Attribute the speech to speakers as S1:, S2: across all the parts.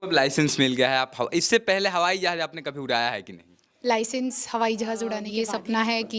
S1: अब लाइसेंस मिल गया है, आप इससे पहले हवाई जहाज आपने कभी उड़ाया है कि नहीं?
S2: लाइसेंस हवाई जहाज़ उड़ाने की सपना है कि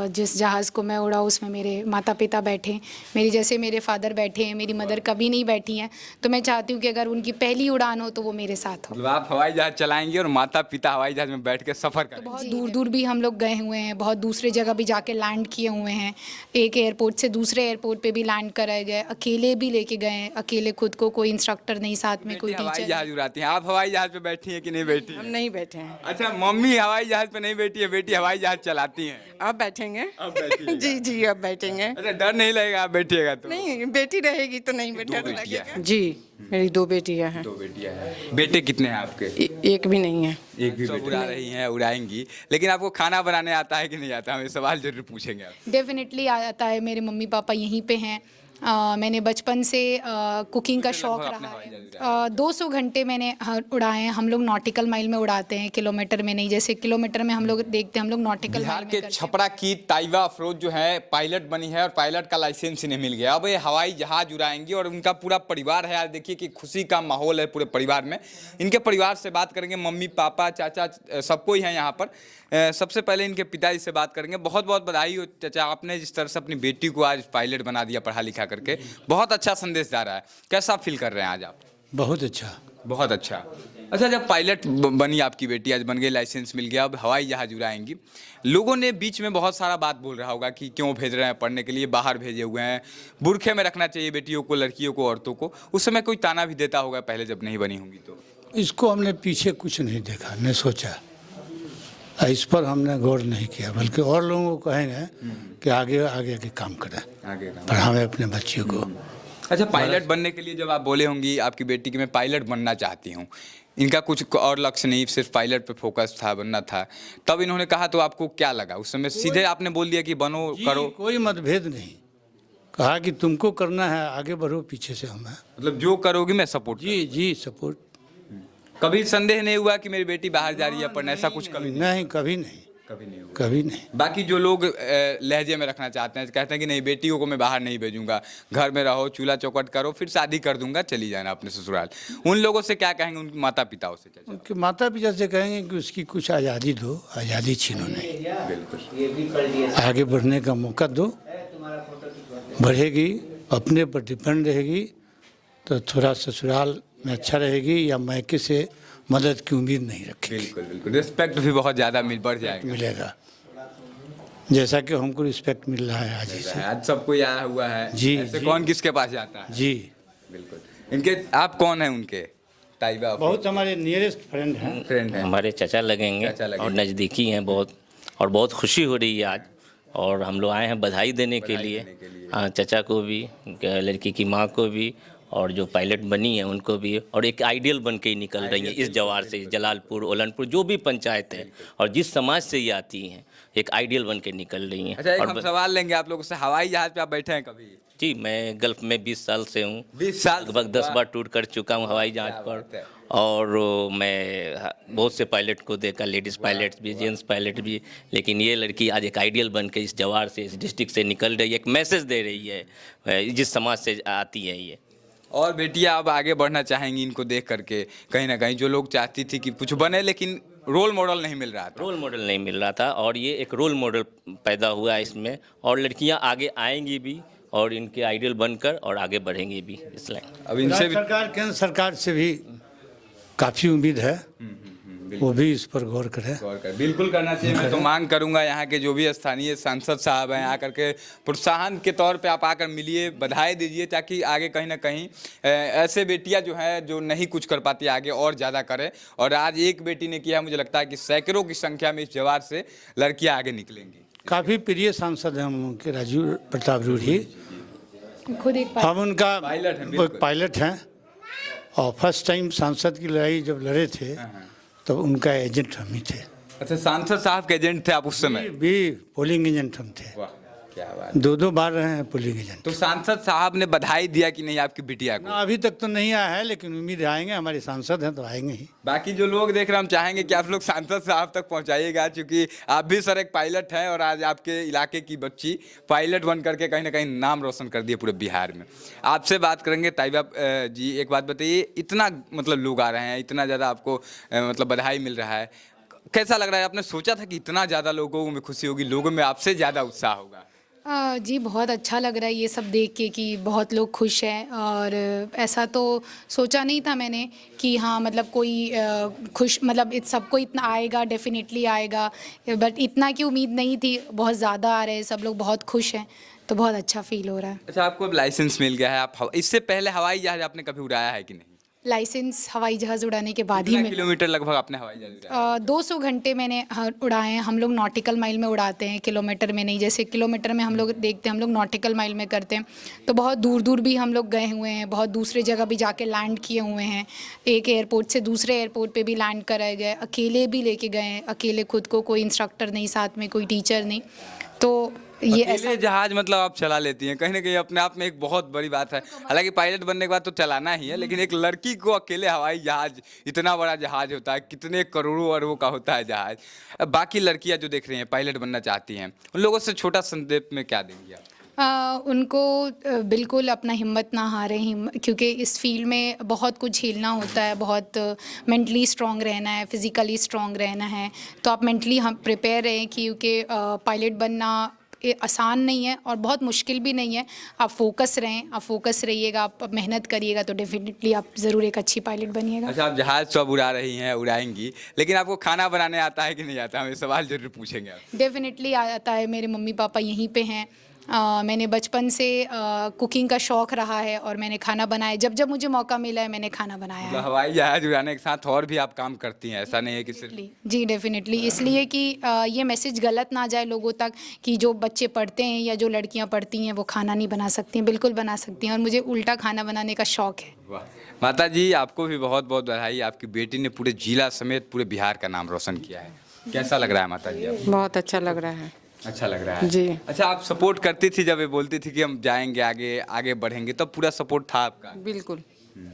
S2: जिस जहाज़ को मैं उड़ाऊँ उसमें मेरे माता पिता बैठें, मेरी जैसे मेरे फादर बैठे हैं, मेरी मदर कभी नहीं बैठी हैं, तो मैं चाहती हूँ कि अगर उनकी पहली उड़ान हो तो वो मेरे साथ हो।
S1: मतलब आप हवाई जहाज चलाएंगे और माता पिता हवाई जहाज में बैठ के सफर
S2: तो
S1: करेंगे।
S2: बहुत दूर दूर भी हम लोग गए हुए हैं, बहुत दूसरे जगह भी जाके लैंड किए हुए हैं। एक एयरपोर्ट से दूसरे एयरपोर्ट पे भी लैंड कराए गए, अकेले भी लेके गए हैं, अकेले खुद को कोई इंस्ट्रक्टर नहीं, साथ में कोई
S1: बेटी हवाई
S2: टीचर।
S1: जहाज उड़ाती हैं, आप हवाई जहाज पे बैठी हैं कि नहीं बैठी
S3: हम
S1: हैं?
S3: नहीं बैठे हैं।
S1: अच्छा, मम्मी हवाई जहाज पे नहीं बैठी है, बेटी हवाई जहाज चलाती हैं।
S3: अब बैठेंगे।
S1: अब बैठिएगा।
S3: जी जी, अब बैठेंगे।
S1: अच्छा, डर नहीं लगेगा आप बैठिएगा तो?
S3: नहीं, बेटी रहेगी तो नहीं
S1: दो
S3: डर
S1: बेटियां
S3: लगेगा। जी, मेरी 2 बेटियां हैं।
S1: दो बेटियां हैं। बेटे कितने हैं आपके?
S3: एक भी नहीं है।
S1: एक भी बेटी उड़ा रही हैं, उड़ाएंगी, लेकिन आपको खाना बनाने आता है कि नहीं आता? हम ये सवाल जरूर पूछेंगे आप।
S2: डेफिनेटली आता है, मेरे मम्मी पापा यहीं पे हैं। मैंने बचपन से कुकिंग का शौक़
S1: लगभग आपने
S2: रहा
S1: हवाई जहाज
S2: है। 200 घंटे मैंने उड़ाए हैं। हम लोग नॉटिकल माइल में उड़ाते हैं, किलोमीटर में नहीं। जैसे किलोमीटर में हम लोग देखते हैं, हम लोग नॉटिकल
S1: बिहार
S2: माइल में
S1: के
S2: करते हैं।
S1: छपरा की ताइबा अफरोज जो है पायलट बनी है और पायलट का लाइसेंस इन्हें मिल गया। अब ये हवाई जहाज उड़ाएंगी और उनका पूरा परिवार है। आज देखिए कि खुशी का माहौल है पूरे परिवार में। इनके परिवार से बात करेंगे, मम्मी पापा चाचा सबको ही है यहाँ पर। सबसे पहले इनके पिताजी से बात करेंगे। बहुत बहुत बधाई हो चाचा, आपने जिस तरह से अपनी बेटी को आज पायलट बना दिया पढ़ा लिखा करके, बहुत अच्छा संदेश जा रहा है। कैसा फील कर रहे हैं आज आप?
S4: बहुत अच्छा।
S1: बहुत अच्छा। अच्छा, जब पायलट बनी आपकी बेटी, आज बन गई, लाइसेंस मिल गया, अब हवाई जहाज उड़ाएंगी, लोगों ने बीच में बहुत सारा बात बोल रहा होगा कि क्यों भेज रहे हैं पढ़ने के लिए, बाहर भेजे हुए हैं, बुरखे में रखना चाहिए बेटियों को, लड़कियों को, औरतों को। उस समय कोई ताना भी देता होगा पहले जब नहीं बनी होंगी तो?
S4: इसको हमने पीछे कुछ नहीं देखा, नहीं सोचा, इस पर हमने गौर नहीं किया, बल्कि और लोगों को कहेंगे कि आगे आगे के काम करें,
S1: आगे
S4: पढ़ावें अपने बच्चियों को।
S1: अच्छा, पायलट बनने के लिए जब आप बोले होंगी आपकी बेटी कि मैं पायलट बनना चाहती हूँ, इनका कुछ और लक्ष्य नहीं, सिर्फ पायलट पे फोकस था, बनना था, तब इन्होंने कहा तो आपको क्या लगा उस समय? सीधे आपने बोल दिया कि बनो, करो?
S4: कोई मतभेद नहीं, कहा कि तुमको करना है, आगे बढ़ो, पीछे से हम हैं।
S1: मतलब जो करोगी मैं सपोर्ट?
S4: जी जी, सपोर्ट।
S1: कभी संदेह नहीं हुआ कि मेरी बेटी बाहर जा रही है पढ़ने, ऐसा कुछ कभी
S4: नहीं, कभी नहीं,
S1: कभी नहीं हुआ?
S4: कभी नहीं।
S1: बाकी जो लोग लहजे में रखना चाहते हैं, कहते हैं कि नहीं बेटियों को मैं बाहर नहीं भेजूंगा, घर में रहो, चूल्हा चौकट करो, फिर शादी कर दूंगा, चली जाना अपने ससुराल, उन लोगों से क्या कहेंगे, उनके माता पिताओं से? चाचा
S4: उनके माता पिता से कहेंगे कि उसकी कुछ आज़ादी दो, आज़ादी छीनो नहीं,
S1: बिल्कुल।
S4: आगे बढ़ने का मौका दो, बढ़ेगी, अपने पर डिपेंड रहेगी तो थोड़ा ससुराल में अच्छा रहेगी, या मायके से मदद की उम्मीद नहीं रखेगी।
S1: बिल्कुल बिल्कुल, रिस्पेक्ट भी बहुत ज़्यादा बढ़ जाएगा,
S4: मिलेगा, जैसा कि हमको रिस्पेक्ट मिल रहा है आज से।
S1: आज सबको आया हुआ है
S4: जी,
S1: ऐसे
S4: जी।
S1: कौन किसके पास जाता है?
S4: जी,
S1: बिल्कुल। इनके आप कौन हैं उनके? ताइबा
S4: बहुत हमारे नियरेस्ट फ्रेंड हैं।
S1: फ्रेंड हैं,
S5: हमारे चाचा लगेंगे,
S1: चाचा लगेंगे।
S5: और नज़दीकी हैं बहुत, और बहुत खुशी हो रही है आज, और हम लोग आए हैं बधाई देने के लिए।
S1: देने के लिए।
S5: हाँ, चाचा को भी, लड़की की माँ को भी, और जो पायलट बनी है उनको भी, और एक आइडियल बन के ही निकल रही हैं इस जवार से, जलालपुर, ओलनपुर, जो भी पंचायत है और जिस समाज से ये आती हैं, एक आइडियल बन के निकल रही हैं।
S1: अच्छा, एक
S5: और
S1: हम सवाल लेंगे आप लोगों से, हवाई जहाज पे आप बैठे हैं कभी?
S5: जी, मैं गल्फ में 20 साल से हूँ,
S1: 20 साल?
S5: लगभग 10 बार टूर कर चुका हूँ हवाई जहाज पर, और मैं बहुत से पायलट को देखा, लेडीज़ पायलट्स भी, जेंट्स पायलट भी, लेकिन ये लड़की आज एक आइडियल बन के इस जवार से, इस डिस्ट्रिक्ट से निकल रही है, एक मैसेज दे रही है जिस समाज से आती है ये।
S1: और बेटियां अब आगे बढ़ना चाहेंगी इनको देख करके, कहीं ना कहीं जो लोग चाहती थी कि कुछ बने लेकिन रोल मॉडल नहीं मिल रहा था?
S5: रोल मॉडल नहीं मिल रहा था, और ये एक रोल मॉडल पैदा हुआ है इसमें, और लड़कियां आगे आएंगी भी, और इनके आइडियल बनकर और आगे बढ़ेंगी भी इस लाइन।
S1: अब इनसे भी
S4: सरकार, केंद्र सरकार से भी काफ़ी उम्मीद है, वो भी इस पर गौर करें।
S1: गौर कर, बिल्कुल करना चाहिए। मैं तो मांग करूंगा यहाँ के जो भी स्थानीय सांसद साहब हैं, आकर के प्रोत्साहन के तौर पे आप आकर मिलिए, बधाई दीजिए, ताकि आगे कहीं ना कहीं ऐसे बेटियां जो हैं जो नहीं कुछ कर पाती आगे और ज़्यादा करें। और आज एक बेटी ने किया, मुझे लगता है कि सैकड़ों की संख्या में इस जवार से लड़कियाँ आगे निकलेंगी।
S4: काफ़ी प्रिय सांसद हैं हम उनके, राजीव प्रताप रूढ़ी,
S2: खुद एक
S4: हम उनका
S1: पायलट हैं, बिल्कुल।
S4: पायलट हैं, और फर्स्ट टाइम सांसद की लड़ाई जब लड़े थे तब उनका एजेंट हम ही थे।
S1: अच्छा, सांसद साहब के एजेंट थे आप उस समय?
S4: भी पोलिंग एजेंट हम थे।
S1: वाह, क्या बात।
S4: 2-2 बार रहे हैं पुलिंग एजेंट।
S1: तो सांसद साहब ने बधाई दिया कि नहीं आपकी बिटिया को?
S4: ना अभी तक तो नहीं आया है, लेकिन उम्मीद आएंगे, हमारे सांसद हैं तो आएंगे ही।
S1: बाकी जो लोग देख रहे हैं, हम चाहेंगे कि आप लोग सांसद साहब तक पहुंचाइएगा, क्योंकि आप भी सर एक पायलट हैं और आज आपके इलाके की बच्ची पायलट बन करके कहीं ना कहीं नाम रोशन कर दिए पूरे बिहार में। आपसे बात करेंगे। ताइबा जी, एक बात बताइए, इतना मतलब लोग आ रहे हैं, इतना ज़्यादा आपको मतलब बधाई मिल रहा है, कैसा लग रहा है? आपने सोचा था कि इतना ज़्यादा लोगों में खुशी होगी, लोगों में आपसे ज़्यादा उत्साह होगा?
S2: जी बहुत अच्छा लग रहा है ये सब देख के कि बहुत लोग खुश हैं, और ऐसा तो सोचा नहीं था मैंने कि हाँ मतलब कोई खुश मतलब सबको इतना आएगा, डेफिनेटली आएगा, बट इतना की उम्मीद नहीं थी। बहुत ज़्यादा आ रहे हैं, सब लोग बहुत खुश हैं, तो बहुत अच्छा फील हो रहा है।
S1: अच्छा, आपको अब लाइसेंस मिल गया है, आप इससे पहले हवाई जहाज आपने कभी उड़ाया है कि नहीं?
S2: लाइसेंस हवाई जहाज़ उड़ाने के बाद ही
S1: कितना
S2: मिला।
S1: किलोमीटर लगभग आपने हवाई जहाज उड़ाया?
S2: 200 घंटे मैंने उड़ाए हैं। हम लोग नॉटिकल माइल में उड़ाते हैं, किलोमीटर में नहीं। जैसे किलोमीटर में हम लोग देखते हैं, हम लोग नॉटिकल माइल में करते हैं। तो बहुत दूर दूर भी हम लोग गए हुए हैं, बहुत दूसरे जगह भी जाके लैंड किए हुए हैं। एक एयरपोर्ट से दूसरे एयरपोर्ट पे भी लैंड कराए गए, अकेले भी लेके गए हैं, अकेले खुद को, कोई इंस्ट्रक्टर नहीं साथ में, कोई टीचर नहीं। तो ये ऐसा
S1: अकेले जहाज मतलब आप चला लेती हैं, कहीं ना कहीं अपने आप में एक बहुत बड़ी बात है। हालांकि पायलट बनने के बाद तो चलाना ही है, लेकिन एक लड़की को अकेले हवाई जहाज, इतना बड़ा जहाज होता है, कितने करोड़ों अरबों का होता है जहाज। अब बाकी लड़कियां जो देख रही हैं, पायलट बनना चाहती हैं, उन लोगों से छोटा संदेश में क्या देंगी आप?
S2: उनको बिल्कुल अपना हिम्मत ना हारें, क्योंकि इस फील्ड में बहुत कुछ झेलना होता है, बहुत मेंटली स्ट्रांग रहना है, फिज़िकली स्ट्रांग रहना है। तो आप मेंटली हम प्रिपेयर रहें, क्योंकि पायलट बनना ये आसान नहीं है और बहुत मुश्किल भी नहीं है। आप फोकस रहें, आप फोकस रहिएगा, आप मेहनत करिएगा, तो डेफिनेटली आप ज़रूर एक अच्छी पायलट बनिएगा।
S1: अच्छा, आप जहाज तो अब उड़ा रही हैं, उड़ाएंगी, लेकिन आपको खाना बनाने आता है कि नहीं आता? हम ये सवाल जरूर पूछेंगे आप।
S2: डेफिनेटली आता है। मेरे मम्मी पापा यहीं पे हैं। मैंने बचपन से कुकिंग का शौक़ रहा है, और मैंने खाना बनाया, जब जब मुझे मौका मिला है मैंने खाना बनाया है।
S1: हवाई जहाज उड़ाने के साथ और भी आप काम करती हैं, ऐसा नहीं है कि सिर्फ?
S2: जी डेफिनेटली, इसलिए कि ये मैसेज गलत ना जाए लोगों तक कि जो बच्चे पढ़ते हैं या जो लड़कियां पढ़ती हैं वो खाना नहीं बना सकती हैं। बिल्कुल बना सकती हैं, और मुझे उल्टा खाना बनाने का शौक़ है।
S1: वाह माता जी, आपको भी बहुत बहुत बधाई। आपकी बेटी ने पूरे जिला समेत पूरे बिहार का नाम रोशन किया है। कैसा लग रहा है माता जी आपको?
S3: बहुत अच्छा लग रहा है।
S1: अच्छा लग रहा है
S3: जी।
S1: अच्छा, आप सपोर्ट करती थी जब ये बोलती थी कि हम जाएंगे आगे, आगे बढ़ेंगे, तब पूरा सपोर्ट था आपका?
S3: बिल्कुल,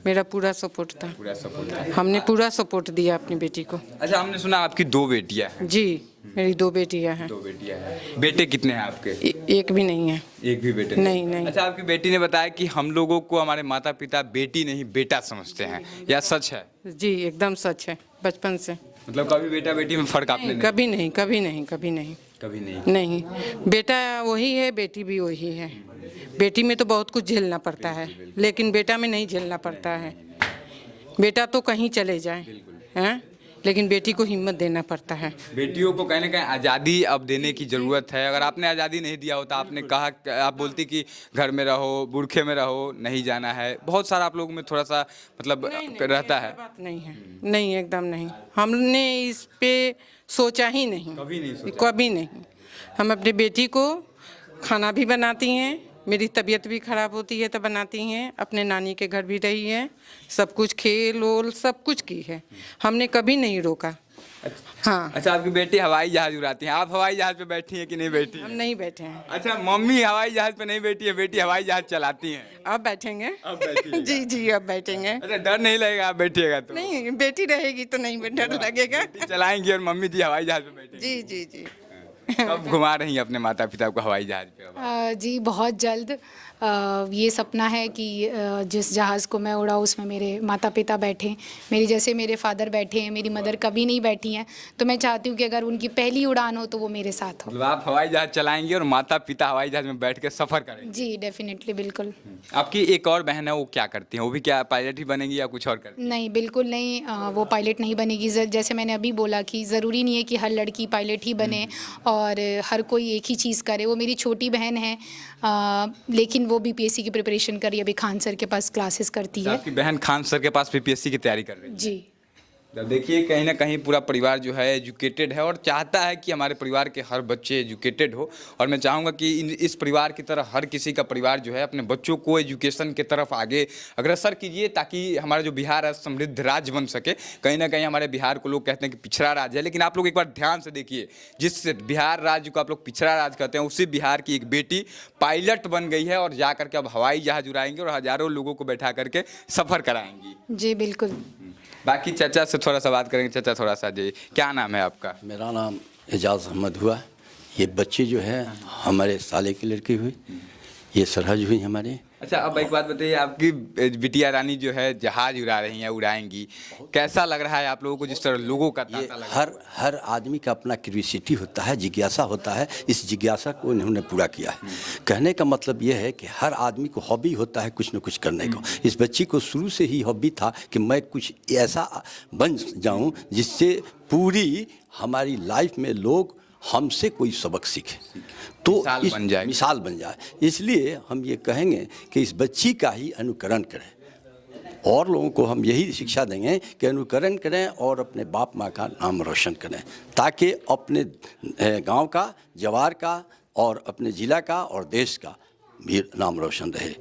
S3: मेरा पूरा सपोर्ट था।
S1: पूरा सपोर्ट था।
S3: हमने पूरा सपोर्ट दिया अपनी बेटी को।
S1: अच्छा, हमने सुना आपकी 2 बेटियां हैं।
S3: जी, मेरी 2 बेटियां हैं।
S1: 2 बेटियां हैं। बेटे कितने हैं आपके?
S3: एक भी नहीं है।
S1: एक भी बेटे
S3: नहीं।
S1: अच्छा, आपकी बेटी ने बताया कि हम लोगों को हमारे माता पिता बेटी नहीं बेटा समझते हैं, यह सच है?
S3: जी एकदम सच है, बचपन से।
S1: मतलब कभी बेटा बेटी में फर्क आपने नहीं?
S3: कभी नहीं, कभी नहीं, कभी नहीं,
S1: कभी नहीं।
S3: नहीं। बेटा वही है, बेटी भी वही है। बेटी में तो बहुत कुछ झेलना पड़ता है, लेकिन बेटा में नहीं झेलना पड़ता है। बेटा तो कहीं चले जाए, हैं, लेकिन बेटी को हिम्मत देना पड़ता है।
S1: बेटियों को कहीं ना कहीं आज़ादी अब देने की ज़रूरत है। अगर आपने आज़ादी नहीं दिया होता, आपने कहा, आप बोलती कि घर में रहो, बुरखे में रहो, नहीं जाना है, बहुत सारा आप लोगों में थोड़ा सा मतलब रहता है।
S3: बात नहीं है, नहीं एकदम नहीं। हमने इस पे सोचा ही नहीं,
S1: कभी नहीं सोचा?
S3: कभी नहीं। हम अपनी बेटी को खाना भी बनाती हैं, मेरी तबीयत भी ख़राब होती है तो बनाती हैं, अपने नानी के घर भी रही है, सब कुछ खेल वोल सब कुछ की है, हमने कभी नहीं रोका। हाँ।
S1: अच्छा, आपकी बेटी हवाई जहाज उड़ाती हैं, आप हवाई जहाज पे बैठी हैं कि नहीं बैठी?
S3: हम नहीं बैठे हैं।
S1: अच्छा, मम्मी हवाई जहाज पे नहीं बैठी है, बेटी हवाई जहाज चलाती हैं।
S3: अब बैठेंगे।
S1: अब बैठिएगा।
S3: जी जी, अब बैठेंगे।
S1: अच्छा, डर नहीं लगेगा आप बैठिएगा तो?
S3: नहीं, बेटी रहेगी तो नहीं डर लगेगा।
S1: चलाएंगी और मम्मी जी हवाई जहाज पे बैठेंगी।
S3: जी जी जी।
S1: कब घुमा रही हैं अपने माता पिता को हवाई जहाज पे?
S2: जी बहुत जल्द। ये सपना है कि जिस जहाज़ को मैं उड़ा उसमें मेरे माता पिता बैठें, मेरी जैसे मेरे फादर बैठे हैं, मेरी मदर कभी नहीं बैठी हैं। तो मैं चाहती हूँ कि अगर उनकी पहली उड़ान हो तो वो मेरे साथ हो।
S1: मतलब आप हवाई जहाज चलाएंगी और माता पिता हवाई जहाज में बैठ के सफ़र करेंगे?
S2: जी डेफिनेटली, बिल्कुल।
S1: आपकी एक और बहन है, वो क्या करती हैं? वो भी क्या पायलट ही बनेगी या कुछ और करती
S2: नहीं, बिल्कुल नहीं, वो पायलट नहीं बनेगी। जैसे मैंने अभी बोला कि ज़रूरी नहीं है कि हर लड़की पायलट ही बने और हर कोई एक ही चीज़ करे। वो मेरी छोटी बहन है, लेकिन वो बीपीएससी की प्रिपरेशन कर रही है, अभी खान सर के पास क्लासेस करती है।
S1: आपकी बहन खान सर के पास बीपीएससी की तैयारी कर रही है?
S2: जी।
S1: तो देखिए कहीं ना कहीं पूरा परिवार जो है एजुकेटेड है और चाहता है कि हमारे परिवार के हर बच्चे एजुकेटेड हो। और मैं चाहूँगा कि इस परिवार की तरह हर किसी का परिवार जो है अपने बच्चों को एजुकेशन की तरफ आगे अग्रसर कीजिए, ताकि हमारा जो बिहार है समृद्ध राज्य बन सके। कहीं ना कहीं हमारे बिहार को लोग कहते हैं कि पिछड़ा राज्य है, लेकिन आप लोग एक बार ध्यान से देखिए, जिस बिहार राज्य को आप लोग पिछड़ा राज्य कहते हैं, उसी बिहार की एक बेटी पायलट बन गई है और जा करके अब हवाई जहाज उड़ाएंगे और हज़ारों लोगों को बैठा करके सफ़र कराएंगी।
S2: जी बिल्कुल।
S1: बाकी चाचा से थोड़ा सा बात करेंगे। चाचा थोड़ा सा जी, क्या नाम है आपका?
S6: मेरा नाम एजाज अहमद हुआ। ये बच्चे जो है हमारे साले की लड़की हुई, ये सरहज हुई हमारे।
S1: अच्छा, अब एक बात बताइए, आपकी बिटिया रानी जो है जहाज उड़ा रही हैं, उड़ाएंगी, कैसा लग रहा है आप लोगों को? जिस तरह लोगों का तांता लगा
S6: हर आदमी का अपना क्यूरियोसिटी होता है, जिज्ञासा होता है। इस जिज्ञासा को इन्होंने पूरा किया है। कहने का मतलब ये है कि हर आदमी को हॉबी होता है कुछ न कुछ करने को। इस बच्ची को शुरू से ही हॉबी था कि मैं कुछ ऐसा बन जाऊं जिससे पूरी हमारी लाइफ में लोग हमसे कोई सबक सीखे, तो मिसाल बन जाए। इसलिए हम ये कहेंगे कि इस बच्ची का ही अनुकरण करें, और लोगों को हम यही शिक्षा देंगे कि अनुकरण करें और अपने बाप माँ का नाम रोशन करें, ताकि अपने गांव का, जवार का और अपने ज़िला का और देश का भी नाम रोशन रहे।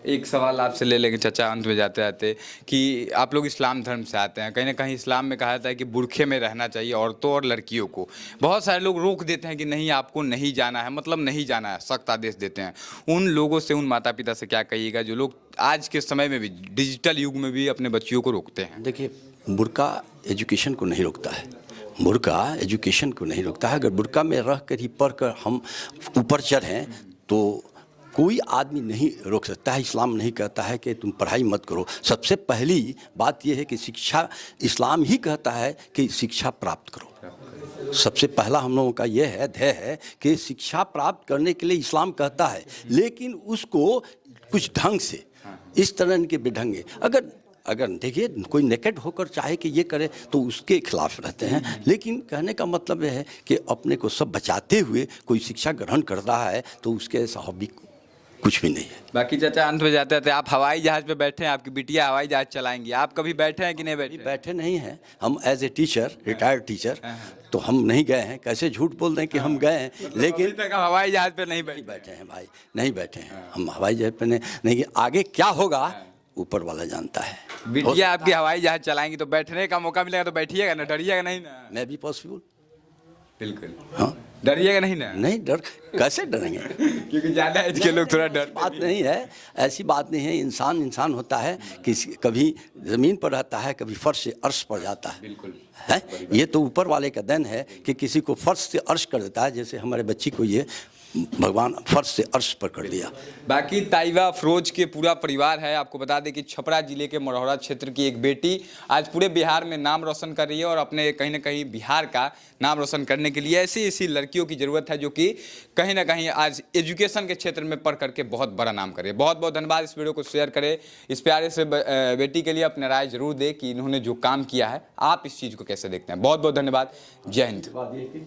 S1: एक सवाल आपसे ले लेंगे चाचा अंत में जाते जाते, कि आप लोग इस्लाम धर्म से आते हैं। कहीं ना कहीं इस्लाम में कहा जाता है कि बुरखे में रहना चाहिए औरतों और लड़कियों को। बहुत सारे लोग रोक देते हैं कि नहीं, आपको नहीं जाना है, मतलब नहीं जाना है, सख्त आदेश देते हैं। उन लोगों से, उन माता पिता से क्या कहिएगा जो लोग आज के समय में भी, डिजिटल युग में भी अपने बच्चियों को रोकते हैं?
S6: देखिए, बुरका एजुकेशन को नहीं रोकता है। बुरका एजुकेशन को नहीं रोकता है। अगर बुरका में रह कर ही पढ़ कर हम ऊपर चढ़ें तो कोई आदमी नहीं रोक सकता है। इस्लाम नहीं कहता है कि तुम पढ़ाई मत करो। सबसे पहली बात यह है कि शिक्षा, इस्लाम ही कहता है कि शिक्षा प्राप्त करो। सबसे पहला हम लोगों का यह है, ध्येय है कि शिक्षा प्राप्त करने के लिए इस्लाम कहता है, लेकिन उसको कुछ ढंग से, इस तरह के बेढंगे, अगर देखिए कोई नेकेड होकर चाहे कि ये करे तो उसके खिलाफ रहते हैं। लेकिन कहने का मतलब यह है कि अपने को सब बचाते हुए कोई शिक्षा ग्रहण कर रहा है तो उसके ऐसा हॉबी कुछ भी नहीं है।
S1: बाकी चाचा अंत में जाते थे, आप हवाई जहाज पे बैठे हैं, आपकी बिटिया हवाई जहाज चलाएंगी, आप कभी बैठे हैं कि नहीं बैठे?
S6: बैठे नहीं हैं। हम as a teacher, retired teacher, तो हम नहीं गए हैं। कैसे झूठ बोल दें कि हम गए हैं, लेकिन
S1: तक हवाई जहाज पे नहीं
S6: बैठे हैं भाई, नहीं बैठे हैं हम हवाई जहाज पे नहीं। आगे क्या होगा ऊपर वाला जानता है।
S1: बिटिया आपकी हवाई जहाज चलाएंगी तो बैठने का मौका मिलेगा तो बैठिएगा ना, डरिएगा नहीं ना?
S6: मैं भी पॉसिबल,
S1: बिल्कुल।
S6: हाँ,
S1: डरिएगा नहीं ना?
S6: नहीं डर, कैसे डरेंगे?
S1: क्योंकि ज़्यादा एज के लोग थोड़ा डर।
S6: बात नहीं है, ऐसी बात नहीं है। इंसान होता है कि कभी ज़मीन पर रहता है, कभी फर्श से अर्श पर जाता है।
S1: बिल्कुल
S6: है, ये तो ऊपर वाले का देन है कि किसी को फर्श से अर्श कर देता है। जैसे हमारे बच्ची को ये भगवान फर्श से अर्श पर कर दिया।
S1: बाकी ताइवा अफरोज के पूरा परिवार है। आपको बता दें कि छपरा जिले के मढ़ौरा क्षेत्र की एक बेटी आज पूरे बिहार में नाम रोशन कर रही है, और अपने कहीं ना कहीं बिहार का नाम रोशन करने के लिए ऐसी लड़कियों की ज़रूरत है जो कि कहीं ना कहीं आज एजुकेशन के क्षेत्र में पढ़ करके बहुत बड़ा नाम करे। बहुत बहुत धन्यवाद। इस वीडियो को शेयर करें, इस प्यारे से बेटी के लिए अपने राय जरूर दें कि इन्होंने जो काम किया है, आप इस चीज़ को कैसे देखते हैं। बहुत बहुत धन्यवाद। जय हिंद।